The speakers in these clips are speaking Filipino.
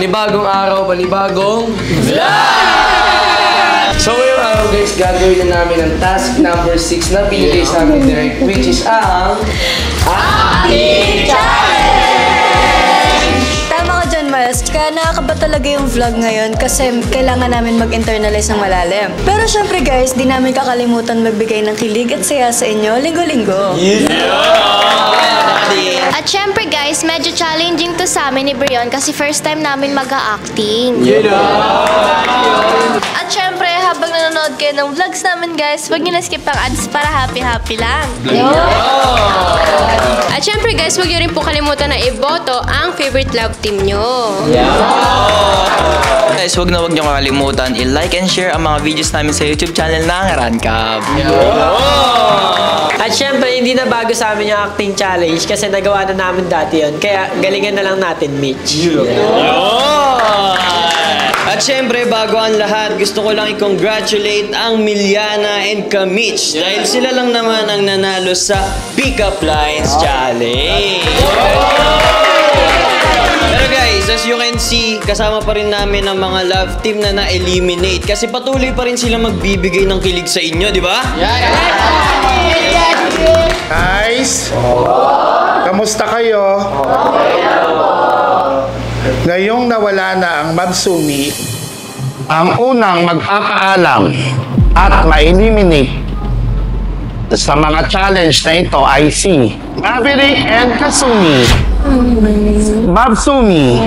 Panibagong araw, panibagong vlog! So ngayong araw guys, gagawin na namin ang task number 6 na binigay sa amin direct, which is ang Acting Challenge! Tama ka dyan, Miles. Kaya nakakaba talaga yung vlog ngayon kasi kailangan namin mag-internalize ng malalim. Pero syempre guys, di namin kakalimutan magbigay ng kilig at saya sa inyo linggo-linggo. At syempre guys, medyo challenging to sa amin ni Brion kasi first time namin mag-a-acting. At syempre, habang nanonood kayo ng vlogs namin guys, huwag nyo na-skip ang ads para happy-happy lang. At syempre guys, huwag nyo rin po kalimutan na iboto ang favorite love team nyo. Guys, huwag nyo kakalimutan i-like and share ang mga videos namin sa YouTube channel ng Rancab. At syempre, hindi na bago sa amin yung acting challenge kasi nagawa na namin dati yun. Kaya galingan na lang natin, Mitch. At syempre, bago ang lahat, gusto ko lang i-congratulate ang Miliana and Kamich dahil sila lang naman ang nanalo sa Pick Up Lines Challenge. Pero guys, as you can see, kasama pa rin namin ang mga love team na na-eliminate kasi patuloy pa rin sila magbibigay ng kilig sa inyo, di ba? Guys, kamusta kayo? Ngayong nawala na ang Mabsumi, ang unang magpapaalam at ma-eliminate sa mga challenge na ito ay si Maverick and Kasumi. Mabsumi.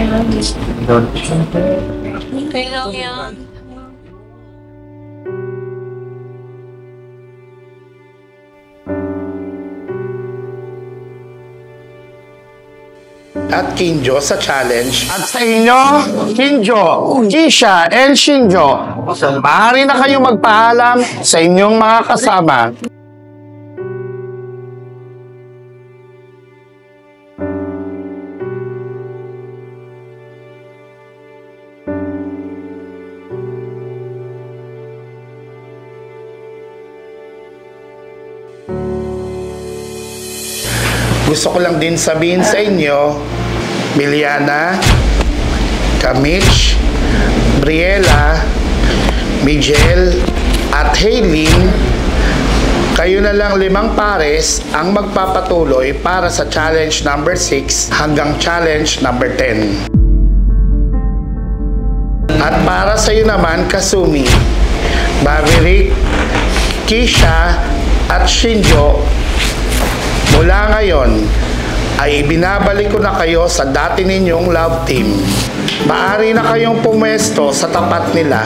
At Kinjo sa challenge. At sa inyo, Kinjo, Kisha, and Shinjo, maaari na kayo magpaalam sa inyong mga kasama. Gusto ko lang din sabihin sa inyo, Miliana, Kamich, Briella, Miguel, at Haylene, kayo na lang 5 pares ang magpapatuloy para sa challenge number 6 hanggang challenge number 10. At para sa iyo naman, Kasumi, Maverick, Kisha, at Shinjo, mula ngayon, ay ibinabalik ko na kayo sa dati ninyong love team. Maaari na kayong pumesto sa tapat nila.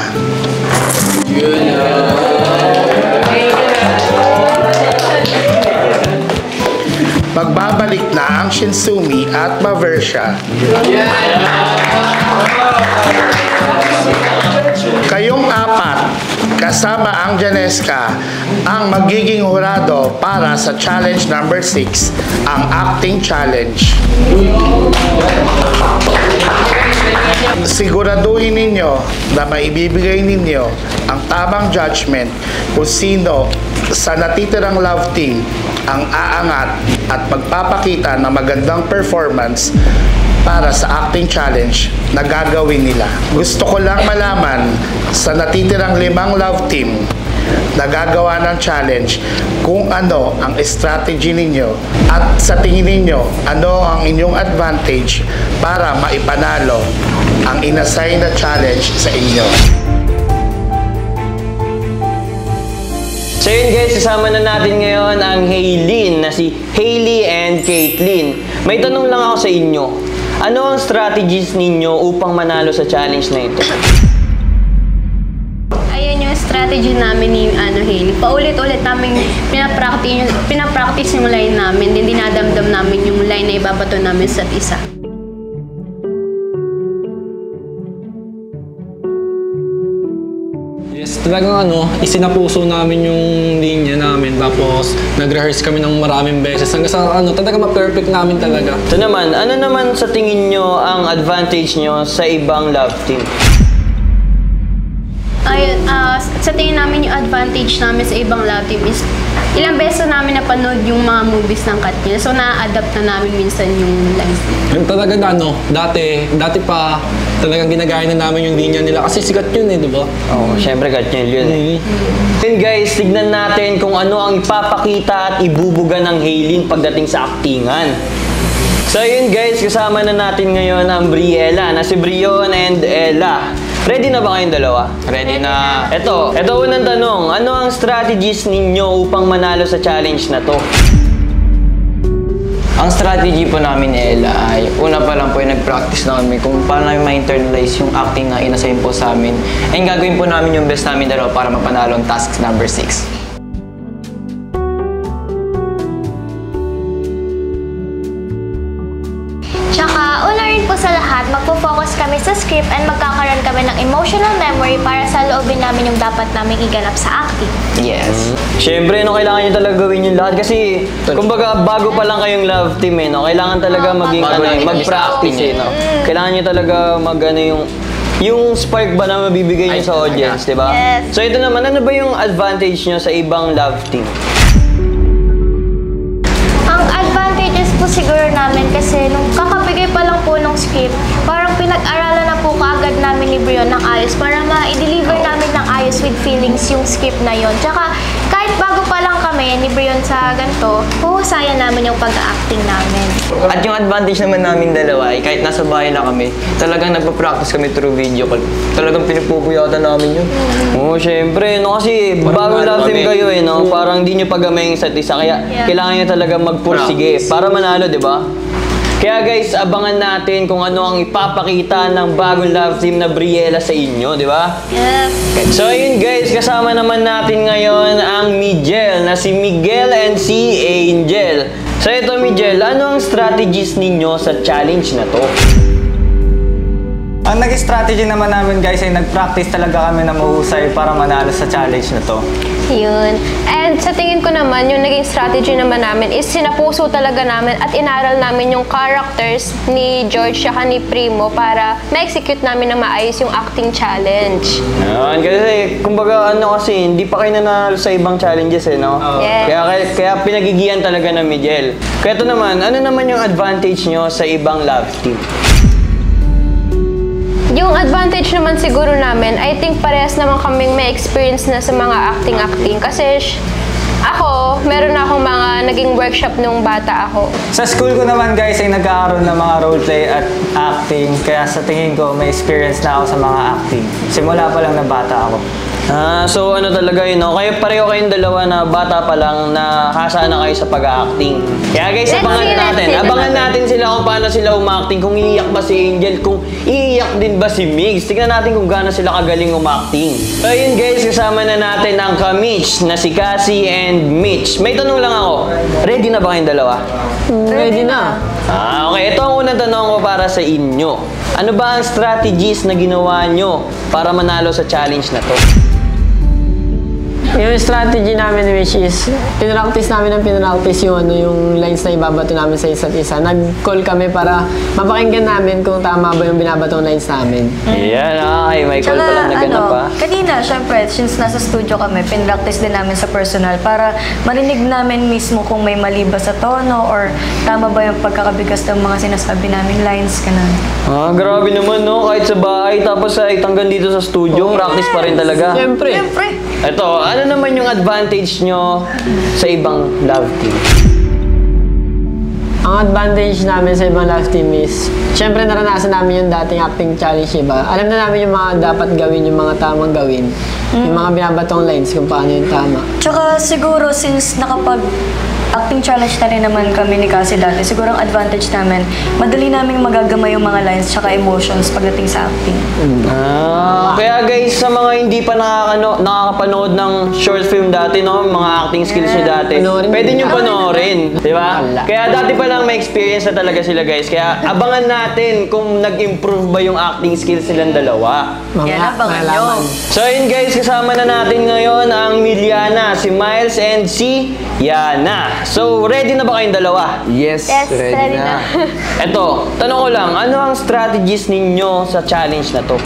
Magbabalik na ang Shinsumi at Maversha. Kayong 4, kasama ang Janeska, ang magiging hurado para sa challenge number 6, ang acting challenge. Siguraduhin ninyo na maibibigay ninyo ang tamang judgment kung sino sa natitirang love team ang aangat at magpapakita ng magandang performance para sa acting challenge na gagawin nila. Gusto ko lang malaman sa natitirang 5 love team na gagawa ng challenge kung ano ang strategy ninyo at sa tingin ninyo ano ang inyong advantage para maipanalo ang inassign na challenge sa inyo. So yun guys, kasama na natin ngayon ang Haylene na si Hailey and Caitlyn. May tanong lang ako sa inyo. Ano ang strategies ninyo upang manalo sa challenge na ito? Ayan yung strategy namin ni Hailey. Paulit-ulit namin pinapractice yung line namin. Din dinadamdam namin yung line na ibabato namin sa isa. Yes, talagang isinapuso namin yung linya namin. Tapos nag-rehearse kami ng maraming beses. Hanggang sa talaga ma-perfect namin talaga. Ito naman, ano naman sa tingin nyo ang advantage nyo sa ibang love team? Ayun, sa tingin namin yung advantage namin sa ibang love team is ilang beses na namin napanood yung mga movies ng Katniss. So, na-adapt na namin minsan yung lines. Yung talaga dati pa, talagang ginagaya na namin yung linya nila kasi sikat yun di ba? Oo, syempre Katniss yun eh. Then guys, tignan natin kung ano ang ipapakita at ibubuga ng Hailey pagdating sa aktingan. So yun guys, kasama na natin ngayon ang Briella, na si Brion and Ella. Ready na ba kayong dalawa? Ready na. Ito unang tanong. Ano ang strategies ninyo upang manalo sa challenge na to? Ang strategy po namin ni Ella ay una pa lang po ay nag-practice na kami kung paano namin ma-internalize yung acting na inasign po sa amin. And gagawin po namin yung best namin dalawa para mapanalo ang task number 6. Tsaka, una rin po sa lahat, magpo-focus kami sa script and magkakaroon kami ng emotional memory para sa loobin namin yung dapat naming iganap sa acting. Yes. Siyempre, kailangan nyo talaga gawin yung lahat kasi kumbaga bago pa lang kayong love team kailangan talaga mag-practice Kailangan nyo talaga yung spark ba na mabibigay nyo sa audience, di ba? Yes. So ito naman, ano ba yung advantage nyo sa ibang love team? Ang advantages po siguro namin kasi nung kakabigay pa lang po ng script, parang pinag-aralan na po kaagad namin ni Brion ng ayos para ma-deliver namin ng ayos with feelings yung script na yon. Tsaka kahit bago pa lang kami ni Brion sa ganito, puhusayan namin yung pag-acting namin. At yung advantage naman namin dalawa ay kahit nasa bahay na kami, talagang nagpa-practice kami through video call. Talagang pinupupuyatan namin yun. Oo, syempre. Kasi bagong love team kayo parang hindi nyo pagamay yung isa't isa. Kaya kailangan nyo talaga magpursige para manalo, di ba? Kaya guys, abangan natin kung ano ang ipapakita ng bagong love team na Briella sa inyo, di ba? Yes. So ayun guys, kasama naman natin ngayon ang Miguel, na si Miguel and si Angel. So ito Miguel, ano ang strategies ninyo sa challenge na to? Ang naging strategy naman namin guys ay nag-practice talaga kami na mahusay para manalo sa challenge na to. Yun. And sa tingin ko naman, yung naging strategy naman namin is sinapuso talaga namin at inaral namin yung characters ni George at ni Primo para ma-execute namin na maayos yung acting challenge. Yan, kasi kumbaga kasi hindi pa kayo nanalo sa ibang challenges Yes. Kaya pinagigihan talaga ng Miguel. Kaya ito naman, ano naman yung advantage nyo sa ibang love team? Yung advantage naman siguro namin, I think parehas naman kaming may experience na sa mga acting-acting. Kasi ako, meron na akong mga naging workshop nung bata ako. Sa school ko naman guys ay nagkakaroon ng mga roleplay at acting. Kaya sa tingin ko may experience na ako sa mga acting. Simula pa lang na bata ako. So ano talaga yun, kayo pareho kayong dalawa na bata pa lang na hasa na kayo sa pag-acting. Kaya guys, abangan natin sila kung paano sila umacting, kung iiyak ba si Angel, kung iiyak din ba si Migs. Tignan natin kung gaano sila kagaling umacting. So yun guys, kasama na natin ang Kamitch na si Cassie and Mitch. May tanong lang ako, ready na ba kayong dalawa? Ready na. Okay, ito ang unang tanong ko para sa inyo. Ano ba ang strategies na ginawa nyo para manalo sa challenge na to? Yung strategy namin which is pinractice namin yung lines na ibabato namin sa isa't isa. Nag-call kami para mapakinggan namin kung tama ba yung binabatong lines namin. Yan, may call pa lang naganap pa. Kanina, syempre, since nasa studio kami, pinractice din namin sa personal para marinig namin mismo kung may mali ba sa tono or tama ba yung pagkakabigas ng mga sinasabi namin lines, ganun. Grabe naman kahit sa bahay tapos hanggang dito sa studio, practice pa rin talaga. Siyempre. Ito, ano naman yung advantage nyo sa ibang love team? Ang advantage namin sa ibang love team is, syempre naranasan namin yung dating acting challenge, iba. Alam na namin yung mga dapat gawin, yung mga tamang gawin. Yung mga binabatong lines, kung paano yung tama. Tsaka siguro, since acting challenge na rin naman kami ni Cassie dati, siguro ang advantage namin, madali naming magagamay yung mga lines tsaka emotions pagdating sa acting. Kaya guys, sa mga hindi pa nakakapanood ng short film dati, mga acting skills nyo dati, pwede nyo panoorin, di ba? Kaya dati pa lang may experience na talaga sila guys, kaya abangan natin kung nag-improve ba yung acting skills nilang dalawa. Yan, abangan nyo. So yun guys, kasama na natin ngayon ang Miliana, si Miles and si Yana. So, ready na ba kayong dalawa? Yes, ready na. Eto, tanong ko lang, ano ang strategies ninyo sa challenge na to?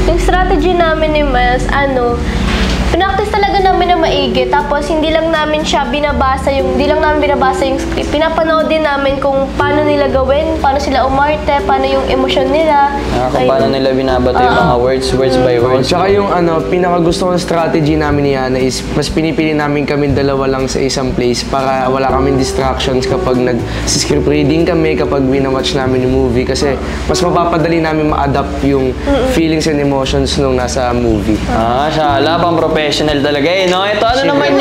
Yung strategy namin ni Miles, pinractice talaga namin na maigi. Tapos hindi lang namin binabasa yung script. Pinapanood din namin kung paano nila gawin, paano sila umarte, paano yung emosyon nila. Kung paano nila binabato yung mga words by words. Tsaka yung pinakagusto kong strategy namin ni Yana is mas pinipili namin kami dalawa lang sa isang place para wala kaming distractions kapag nag-script reading kami, kapag binawatch namin yung movie. Kasi mas mapapadali namin ma-adapt yung feelings and emotions nung nasa movie. Siya, pang professional talaga eh, no? Ito, ano naman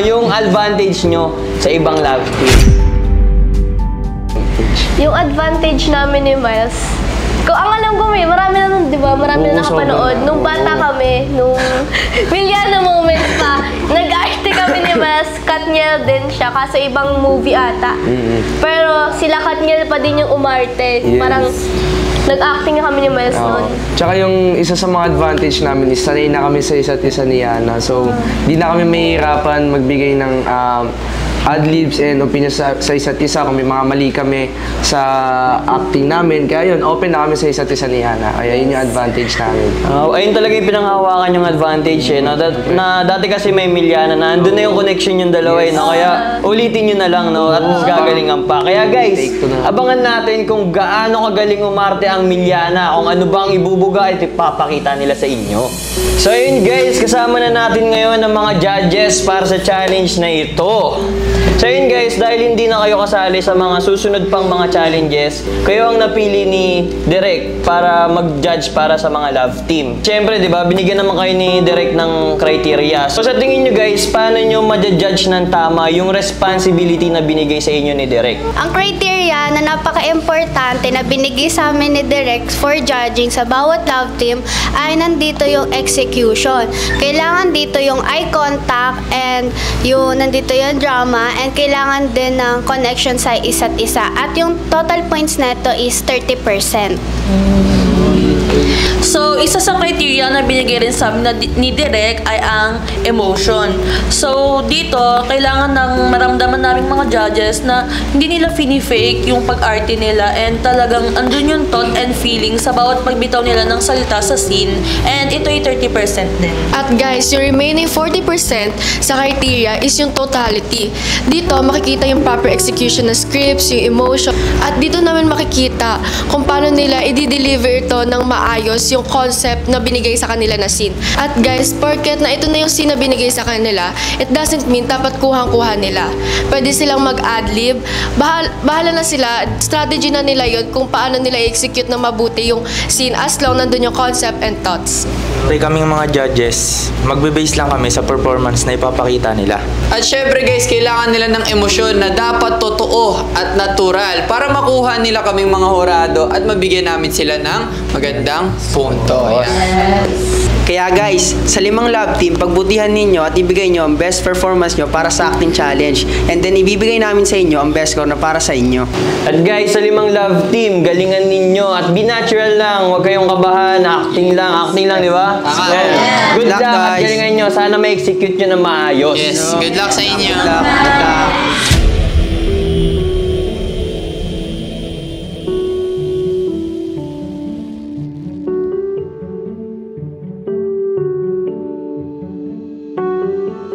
yung advantage nyo sa ibang love team? Yung advantage namin ni Miles, ang alam ko marami na nun, di ba? Marami na nakapanood. Nung bata kami, nung Milyana moments pa, nag-arte kami ni Miles, Katniel din siya, kaso ibang movie ata. Pero sila Katniel pa din yung umarte. Parang nag-acting kami ni Miles noon. Tsaka yung isa sa mga advantage namin is sanay na kami sa isa't isa ni Yana. So, di na kami mahihirapan magbigay ng ad-libs and opinions sa isa't isa kung may mga mali kami sa acting namin. Kaya yun, open na kami sa isa't isa ni Yana. Kaya yun yung advantage namin. Ayun talaga yung pinanghawakan yung advantage eh. No? Dati kasi may Milyana na andun na yung connection yung dalawa eh. No? Kaya ulitin nyo na lang, no? At mas gagalingan pa. Kaya guys, abangan natin kung gaano kagaling umarte ang Milyana. Kung ano bang ibubuga at ipapakita nila sa inyo. So yun guys, kasama na natin ngayon ang mga judges para sa challenge na ito. So yun guys, dahil hindi na kayo kasali sa mga susunod pang mga challenges, kayo ang napili ni Direk para mag-judge para sa mga love team. Siyempre, di ba, binigyan naman kayo ni Direk ng criteria. So sa tingin nyo guys, paano nyo ma-judge ng tama yung responsibility na binigay sa inyo ni Direk? Ang criteria na napaka-importante na binigay sa amin ni Direk for judging sa bawat love team ay nandito yung execution. Kailangan dito yung eye contact and nandito yung drama and kailangan din ng connection sa isa't isa. At yung total points neto is 30%. So, isa sa criteria na binigay rin sa amin ni Direk ay ang emotion. So, dito, kailangan ng maramdaman namin mga judges na hindi nila fini-fake yung pag-arte nila and talagang andun yung thought and feeling sa bawat pagbitaw nila ng salita sa scene. And ito ay 30% din. At guys, yung remaining 40% sa criteria is yung totality. Dito, makikita yung proper execution ng scripts, yung emotion. At dito namin makikita kung paano nila i-deliver ito ng maayos yung concept na binigay sa kanila na scene. At guys, porket na ito na yung scene na binigay sa kanila, it doesn't mean dapat kuhang-kuha nila. Pwede silang mag-adlib. Bahala na sila. Strategy na nila yun kung paano nila i-execute na mabuti yung scene as long nandun yung concept and thoughts. Kaming mga judges, magbe-base lang kami sa performance na ipapakita nila. At syempre guys, kailangan nila ng emosyon na dapat totoo at natural para makuha nila kaming mga hurado at mabigyan namin sila ng magandang punto. Kaya guys, sa 5 love team, pagbutihan ninyo at ibigay nyo ang best performance nyo para sa acting challenge. And then ibibigay namin sa inyo ang best score na para sa inyo. At guys, sa 5 love team, galingan ninyo at be natural lang. Huwag kayong kabahan. Acting lang, di ba? Good luck at galingan nyo. Sana ma-execute nyo na maayos. Yes, good luck sa inyo. Good luck.